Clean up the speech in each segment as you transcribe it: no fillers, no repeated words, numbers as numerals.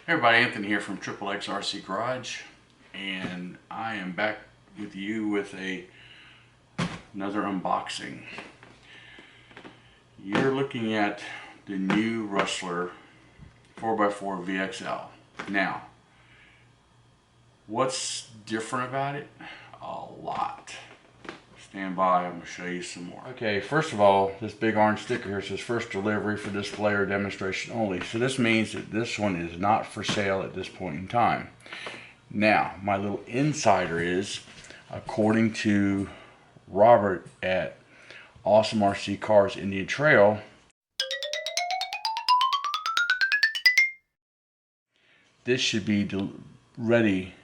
Hey everybody, Anthony here from TRAXXAS RC Garage, and I am back with you with another unboxing. You're looking at the new RUSTLER 4x4 VXL. Now, what's different about it? A lot. Stand by, I'm going to show you some more. Okay, first of all, this big orange sticker here says first delivery for display or demonstration only. So this means that this one is not for sale at this point in time. Now, my little insider is, according to Robert at Awesome RC Cars Indian Trail, this should be ready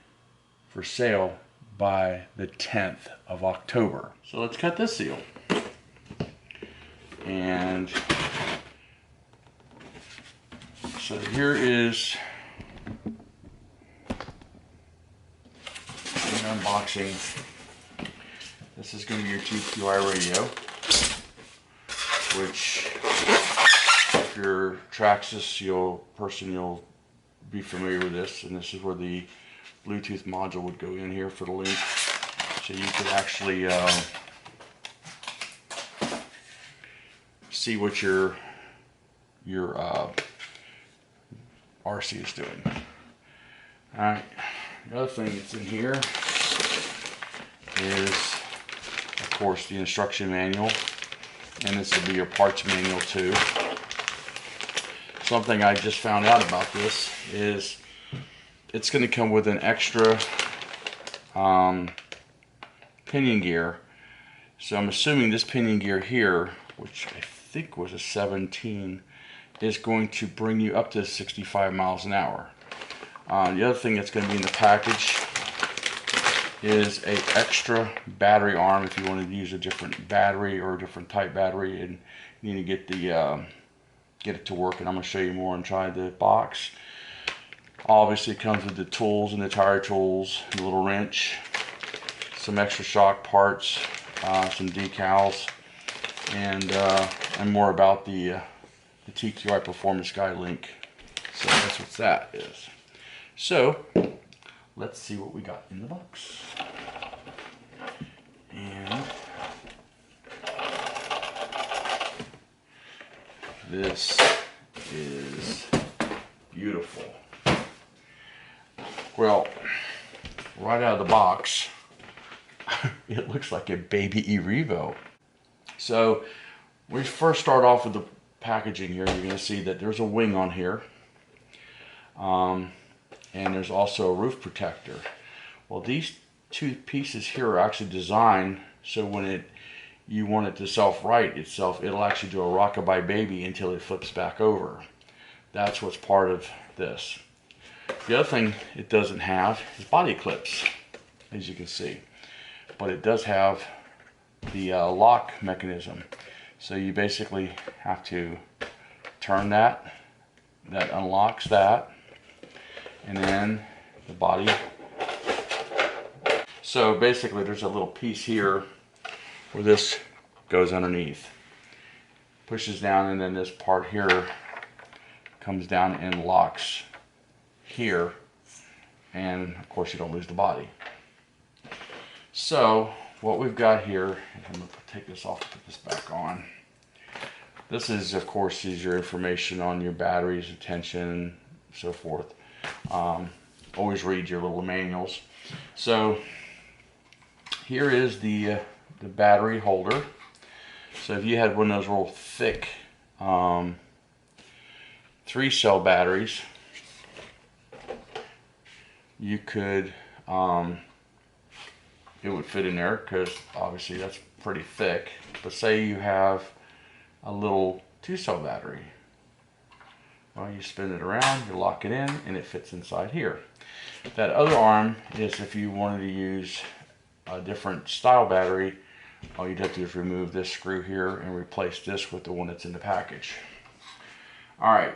for sale by the 10th of October. So let's cut this seal. And so here is an unboxing. This is going to be your TQI radio, which if you're TRAXXAS person, you'll be familiar with this. And this is where the Bluetooth module would go in here for the link, so you could actually see what your RC is doing. Alright, the other thing that's in here is, of course, the instruction manual, and this will be your parts manual too. Something I just found out about this is it's going to come with an extra pinion gear. So I'm assuming this pinion gear here, which I think was a 17, is going to bring you up to 65 miles an hour. The other thing that's going to be in the package is an extra battery arm if you want to use a different battery or a different type battery and you need to get it to work. And I'm going to show you more inside the box. Obviously it comes with the tools and the tire tools, the little wrench, some extra shock parts, some decals, and more about the TQI Performance Guide link. So that's what that is. So let's see what we got in the box. And this is beautiful. Well, right out of the box, it looks like a baby E-Revo. So we first start off with the packaging here. You're going to see that there's a wing on here, and there's also a roof protector. Well, these two pieces here are actually designed so when you want it to self-right itself, it'll actually do a rockabye baby until it flips back over. That's what's part of this. The other thing it doesn't have is body clips, as you can see, but it does have the lock mechanism. So you basically have to turn that unlocks that, and then the body. So basically there's a little piece here where this goes underneath, pushes down, and then this part here comes down and locks here, and of course you don't lose the body. So what we've got here, I'm going to take this off and put this back on. This is, of course, your information on your batteries, attention, so forth. Always read your little manuals. So here is the battery holder. So if you had one of those real thick 3-cell batteries, you could it would fit in there because obviously that's pretty thick. But say you have a little 2-cell battery, well, you spin it around, you lock it in, and it fits inside here. That other arm is if you wanted to use a different style battery, all you'd have to do is remove this screw here and replace this with the one that's in the package. Alright,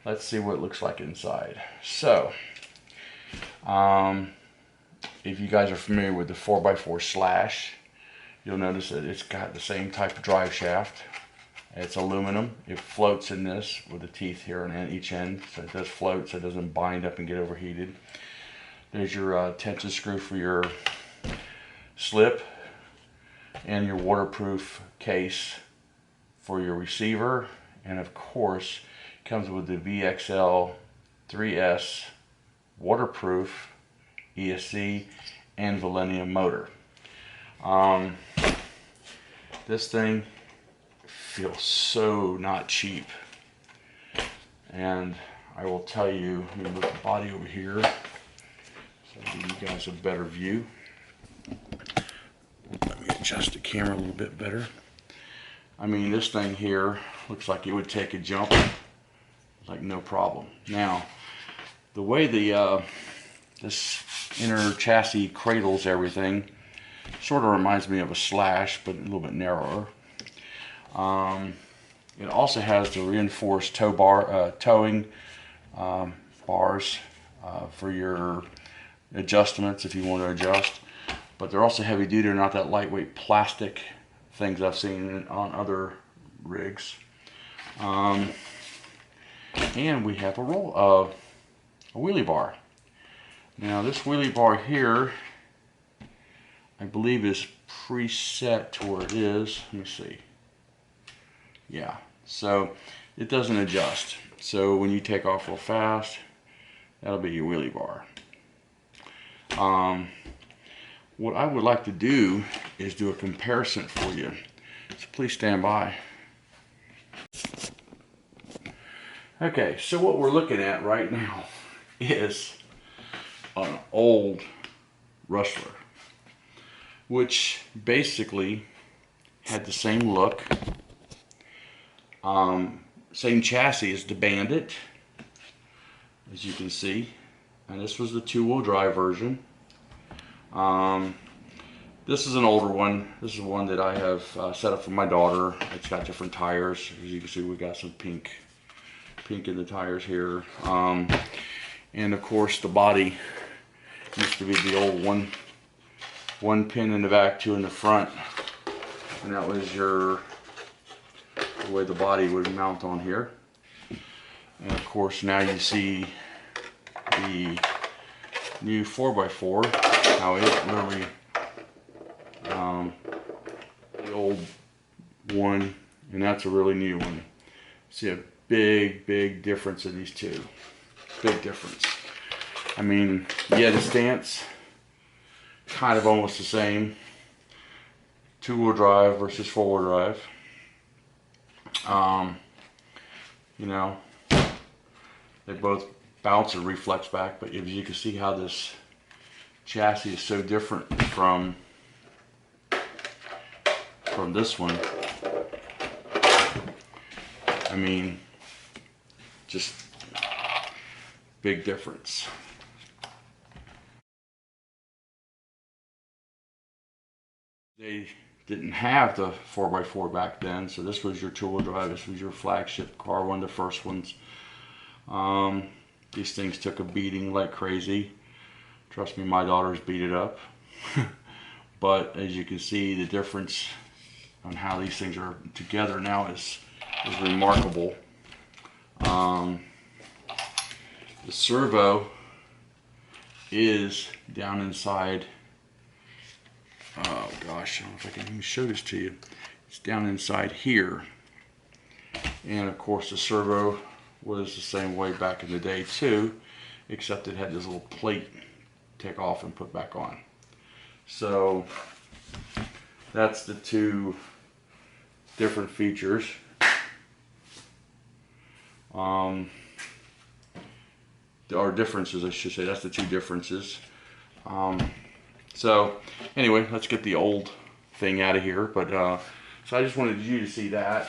let's see what it looks like inside. So if you guys are familiar with the 4x4 Slash, you'll notice that it's got the same type of drive shaft. It's aluminum. It floats in this with the teeth here on each end, so it does float, so it doesn't bind up and get overheated. There's your tension screw for your slip, and your waterproof case for your receiver, and of course it comes with the VXL 3S waterproof ESC and Millennium motor. This thing feels so not cheap, and I will tell you, let me move the body over here so I'll give you guys a better view. Let me adjust the camera a little bit better. I mean, this thing here looks like it would take a jump like no problem. Now, the way the this inner chassis cradles everything sort of reminds me of a Slash, but a little bit narrower. It also has the reinforced towing bars for your adjustments if you want to adjust. But they're also heavy duty. They're not that lightweight plastic things I've seen on other rigs. And we have a wheelie bar. Now this wheelie bar here, I believe is preset to where it is. Let me see. Yeah, so it doesn't adjust. So when you take off real fast, that'll be your wheelie bar. What I would like to do is do a comparison for you. So please stand by. Okay, so what we're looking at right now is an old Rustler, which basically had the same look, same chassis as the Bandit, as you can see, and this was the two-wheel drive version. This is an older one. This is one that I have set up for my daughter. It's got different tires. As you can see, we got some pink in the tires here, and of course the body used to be the old one pin in the back, two in the front, and that was the way the body would mount on here. And of course now you see the new 4x4, how it literally, the old one, and that's a really new one. See a big difference in these two. Big difference. I mean, yeah, the stance kind of almost the same. Two-wheel drive versus four-wheel drive. You know, they both bounce and reflex back, but if you can see how this chassis is so different from this one. I mean, just big difference. They didn't have the 4x4 back then, so this was your two-wheel drive. This was your flagship car, one of the first ones. These things took a beating like crazy. Trust me, my daughter's beat it up. But as you can see, the difference on how these things are together now is remarkable. The servo is down inside. Oh gosh, I don't know if I can even show this to you. It's down inside here. And of course the servo was the same way back in the day too, except it had this little plate take off and put back on. So that's the two different features. There are differences, I should say. That's the two differences. So anyway, let's get the old thing out of here. But so I just wanted you to see that.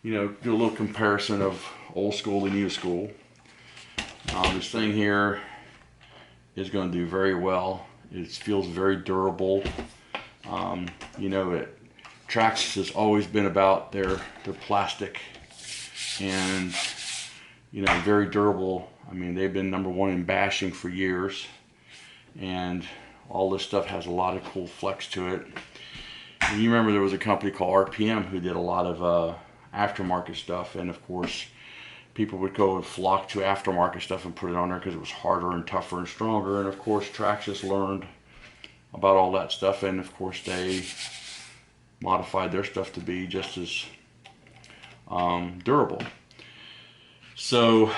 You know, do a little comparison of old school and new school. This thing here is going to do very well. It feels very durable. You know, TRAXXAS has always been about their plastic and, you know, very durable. I mean, they've been #1 in bashing for years, and all this stuff has a lot of cool flex to it. You remember there was a company called RPM who did a lot of aftermarket stuff, and of course people would go and flock to aftermarket stuff and put it on there because it was harder and tougher and stronger. And of course TRAXXAS learned about all that stuff, and of course they modified their stuff to be just as durable. So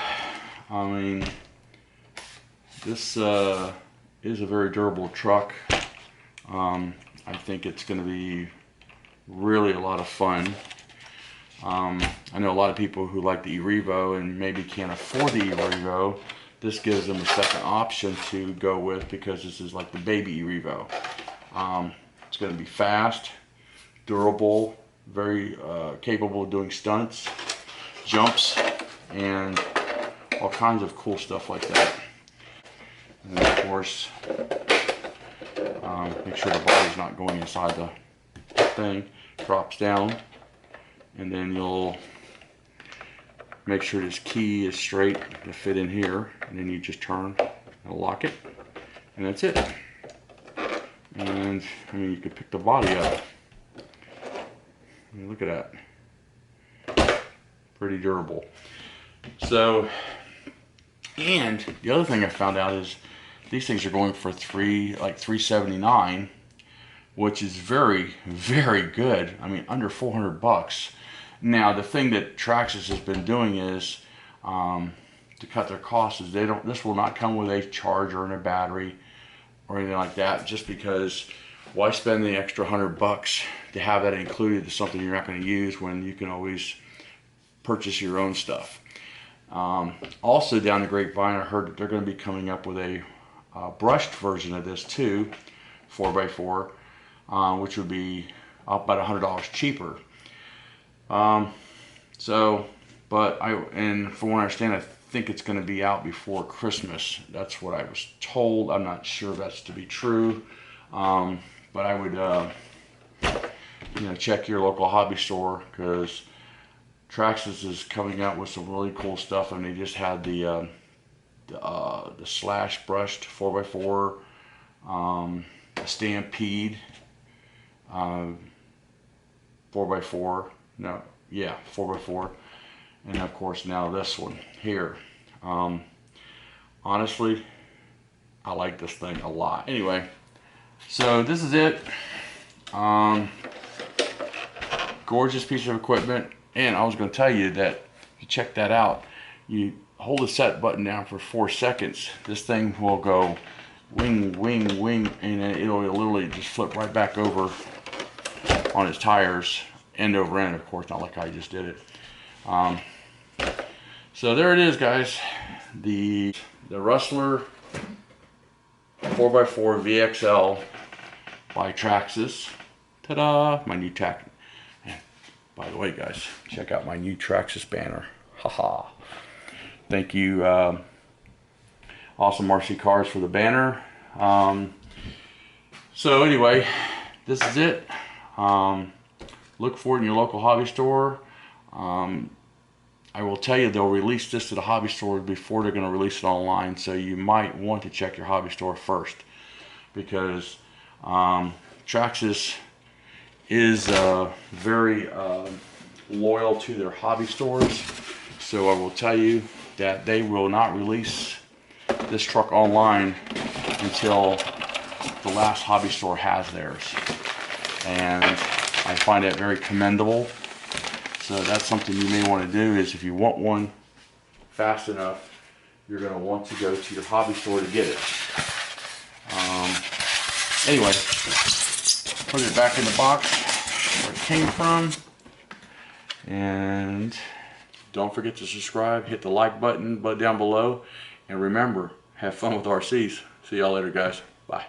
I mean, this is a very durable truck. I think it's going to be really a lot of fun. I know a lot of people who like the e-Revo and maybe can't afford the e-Revo. This gives them a second option to go with, because this is like the baby e-Revo. It's going to be fast, durable, very capable of doing stunts, jumps, and all kinds of cool stuff like that. And then of course, make sure the body's not going inside the thing. Drops down, and then you'll make sure this key is straight to fit in here, and then you just turn and lock it, and that's it. And I mean, you could pick the body up. I mean, look at that, pretty durable. So, and the other thing I found out is these things are going for $379, which is very, very good. I mean, under 400 bucks. Now, the thing that TRAXXAS has been doing is to cut their costs is this will not come with a charger and a battery or anything like that, just because why spend the extra 100 bucks to have that included to something you're not going to use when you can always purchase your own stuff. Also down the grapevine, I heard that they're going to be coming up with a brushed version of this too, 4x4, which would be about $100 cheaper. And from what I understand, I think it's going to be out before Christmas. That's what I was told. I'm not sure if that's to be true, but I would check your local hobby store, because TRAXXAS is coming out with some really cool stuff, and they just had the slash brushed 4x4, Stampede 4x4, 4x4, and of course now this one here. Honestly, I like this thing a lot. Anyway, so this is it. Gorgeous piece of equipment. And I was going to tell you that, you check that out, you hold the set button down for 4 seconds, this thing will go wing, wing, wing, and it'll literally just flip right back over on its tires, end over end, of course, not like I just did it. So there it is, guys, the RUSTLER 4x4 VXL by TRAXXAS. Ta-da! My new tack. By the way, guys, check out my new TRAXXAS banner. Haha. Thank you, Awesome RC Cars, for the banner. So anyway, this is it. Look for it in your local hobby store. I will tell you, they'll release this to the hobby store before they're going to release it online, so you might want to check your hobby store first, because TRAXXAS is very loyal to their hobby stores. So I will tell you that they will not release this truck online until the last hobby store has theirs, and I find that very commendable. So that's something you may want to do, is if you want one fast enough, you're going to want to go to your hobby store to get it. Anyway, put it back in the box where it came from, and don't forget to subscribe, hit the like button down below, and remember, have fun with RCs. See y'all later, guys. Bye.